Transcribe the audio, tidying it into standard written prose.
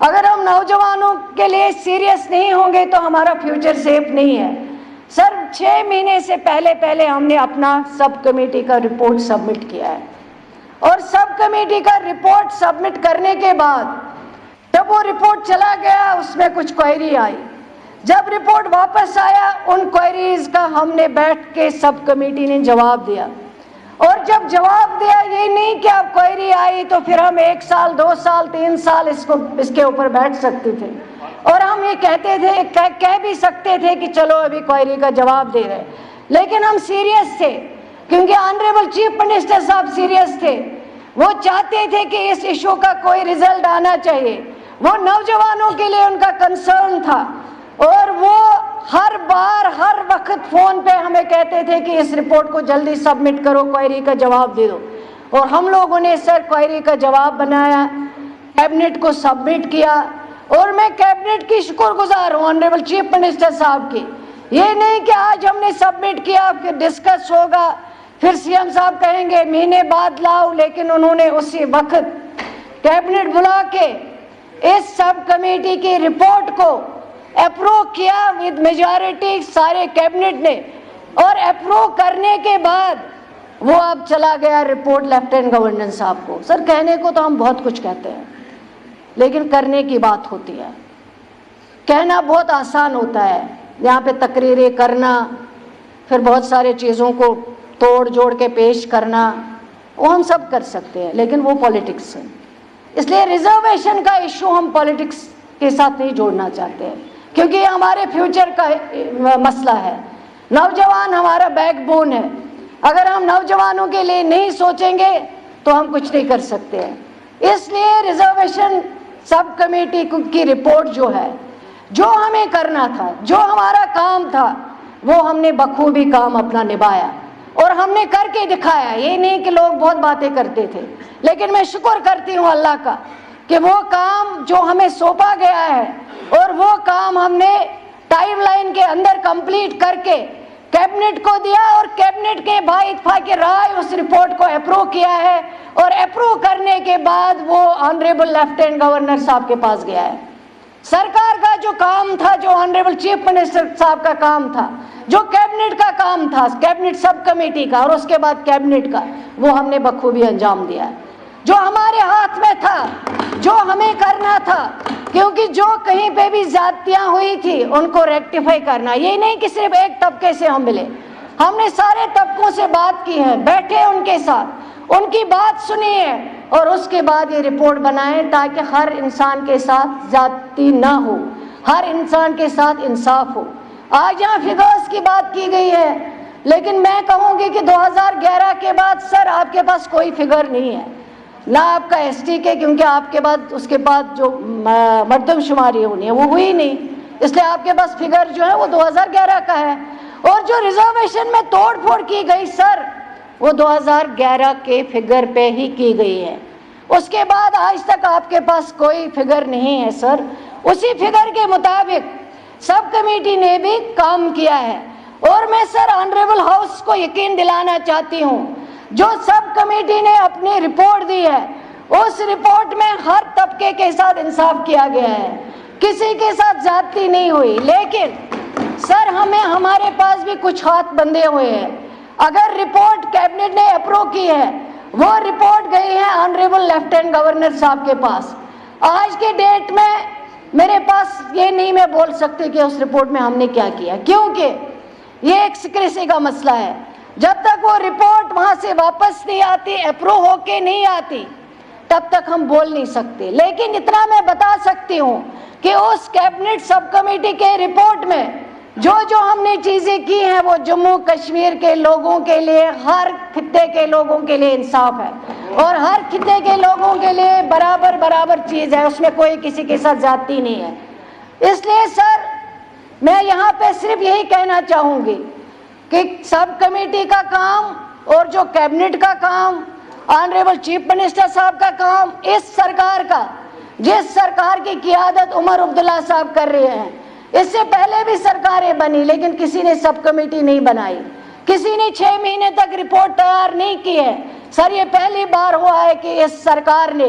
اگر ہم نوجوانوں کے لیے سیریس نہیں ہوں گے تو ہمارا فیوچر سیف نہیں ہے۔ سر 6 مہینے سے پہلے ہم نے اپنا سب کمیٹی کا رپورٹ سبمٹ کیا ہے، اور سب کمیٹی کا رپورٹ سبمٹ کرنے کے بعد جب وہ رپورٹ چلا گیا اس میں کچھ کوئری آئی، جب رپورٹ واپس آیا ان کوئریز کا ہم نے بیٹھ کے سب کمیٹی نے جواب دیا، اور جب جواب دیا یہ نہیں کہ اب کوئری آئی تو پھر ہم 1 سال 2 سال 3 سال اس کے اوپر بیٹھ سکتے تھے، اور ہم یہ کہتے تھے کہہ بھی سکتے تھے کہ چلو ابھی کوئری کا جواب دے رہے، لیکن ہم سیریس تھے کیونکہ آنریبل چیف منسٹر صاحب سیریس تھے، وہ چاہتے تھے کہ اس ایشو کا کوئی رزلٹ آنا چاہیے، وہ نوجوانوں کے لیے ان کا کنسرن تھا، اور وہ ہر بار ہر وقت فون پہ ہمیں کہتے تھے کہ اس رپورٹ کو جلدی سبمٹ کرو، کوئری کا جواب دے دو، اور ہم لوگوں نے سر کوئری کا جواب بنایا، کیبنٹ کو سبمٹ کیا، اور میں کیبنٹ کی شکر گزار ہوں آنریبل چیف منسٹر صاحب کی، یہ نہیں کہ آج ہم نے سبمٹ کیا پھر ڈسکس ہوگا پھر سی ایم صاحب کہیں گے مہینے بعد لاؤ، لیکن انہوں نے اسی وقت کیبنٹ بلا کے اس سب کمیٹی کی رپورٹ کو اپروو کیا ود میجارٹی سارے کیبنٹ نے، اور اپروو کرنے کے بعد وہ اب چلا گیا رپورٹ لیفٹیننٹ گورنر صاحب کو۔ سر کہنے کو تو ہم بہت کچھ کہتے ہیں لیکن کرنے کی بات ہوتی ہے، کہنا بہت آسان ہوتا ہے، یہاں پہ تقریریں کرنا پھر بہت سارے چیزوں کو توڑ جوڑ کے پیش کرنا وہ ہم سب کر سکتے ہیں، لیکن وہ پولیٹکس ہے، اس لیے ریزرویشن کا ایشو ہم پولیٹکس کے ساتھ نہیں جوڑنا چاہتے ہیں کیونکہ یہ ہمارے فیوچر کا مسئلہ ہے، نوجوان ہمارا بیک بون ہے، اگر ہم نوجوانوں کے لیے نہیں سوچیں گے تو ہم کچھ نہیں کر سکتے ہیں، اس لیے ریزرویشن سب کمیٹی کی رپورٹ جو ہے، جو ہمیں کرنا تھا، جو ہمارا کام تھا، وہ ہم نے بخوبی کام اپنا نبھایا اور ہم نے کر کے دکھایا، یہ نہیں کہ لوگ بہت باتیں کرتے تھے، لیکن میں شکر کرتی ہوں اللہ کا کہ وہ کام جو ہمیں سونپا گیا ہے اور وہ کام ہم نے ٹائم لائن کے اندر کمپلیٹ کر کے کیبنٹ کو دیا، اور کیبنٹ کے بھائی اتفاق رائے اس رپورٹ کو اپروو کیا ہے، اور اپروو کرنے کے بعد وہ آنریبل لیفٹیننٹ گورنر صاحب کے پاس گیا ہے۔ سرکار کا جو کام تھا، جو آنریبل چیف منسٹر صاحب کا کام تھا، جو کیبنٹ کا کام تھا، کیبنٹ سب کمیٹی کا اور اس کے بعد کیبنٹ کا، وہ ہم نے بخوبی انجام دیا ہے۔ جو ہمارے ہاتھ میں تھا، جو ہمیں کرنا تھا، کیونکہ جو کہیں پہ بھی زیادتیاں ہوئی تھی ان کو ریکٹیفائی کرنا، یہ نہیں کہ صرف ایک طبقے سے ہم ملے، ہم نے سارے طبقوں سے بات کی ہے، بیٹھے ان کے ساتھ، ان کی بات سنی ہے، اور اس کے بعد یہ رپورٹ بنائیں تاکہ ہر انسان کے ساتھ زیادتی نہ ہو، ہر انسان کے ساتھ انصاف ہو۔ آج یہاں فگرز کی بات کی گئی ہے، لیکن میں کہوں گی کہ 2011 کے بعد سر آپ کے پاس کوئی فگر نہیں ہے، نہ آپ کا ایس ٹی کے، کیونکہ آپ کے بعد اس کے بعد جو مردم شماری ہونی ہے وہ ہوئی نہیں، اس لیے آپ کے پاس فگر جو ہے وہ 2011 کا ہے، اور جو ریزرویشن میں توڑ پھوڑ کی گئی سر وہ 2011 کے فگر پہ ہی کی گئی ہے، اس کے بعد آج تک آپ کے پاس کوئی فگر نہیں ہے سر، اسی فگر کے مطابق سب کمیٹی نے بھی کام کیا ہے، اور میں سر آنریبل ہاؤس کو یقین دلانا چاہتی ہوں جو سب کمیٹی نے اپنی رپورٹ دی ہے اس رپورٹ میں ہر طبقے کے ساتھ انصاف کیا گیا ہے، کسی کے ساتھ زیادتی نہیں ہوئی، لیکن سر ہمارے پاس بھی کچھ ہاتھ بندھے ہوئے ہیں، اگر رپورٹ کیبنٹ نے اپروو کی ہے وہ رپورٹ گئی ہے آنریبل لیفٹیننٹ گورنر صاحب کے پاس، آج کے ڈیٹ میں میرے پاس یہ نہیں میں بول سکتی کہ اس رپورٹ میں ہم نے کیا کیا، کیونکہ یہ ایک سیکریسی کا مسئلہ ہے، جب تک وہ رپورٹ وہاں سے واپس نہیں آتی، اپروو ہو کے نہیں آتی، تب تک ہم بول نہیں سکتے، لیکن اتنا میں بتا سکتی ہوں کہ اس کیبنٹ سب کمیٹی کے رپورٹ میں جو ہم نے چیزیں کی ہیں وہ جموں کشمیر کے لوگوں کے لیے، ہر خطے کے لوگوں کے لیے انصاف ہے، اور ہر خطے کے لوگوں کے لیے برابر چیز ہے، اس میں کوئی کسی کے ساتھ زیادتی نہیں ہے۔ اس لیے سر میں یہاں پہ صرف یہی کہنا چاہوں گی کہ سب کمیٹی کا کام اور جو کیبنٹ کا کام، آنریبل چیف منسٹر صاحب کا کام، اس سرکار کا، جس سرکار کی قیادت عمر عبداللہ صاحب کر رہے ہیں، اس سے پہلے بھی سرکاریں بنی لیکن کسی نے سب کمیٹی نہیں بنائی، کسی نے 6 مہینے تک رپورٹ تیار نہیں کی ہے، سر یہ پہلی بار ہوا ہے کہ اس سرکار نے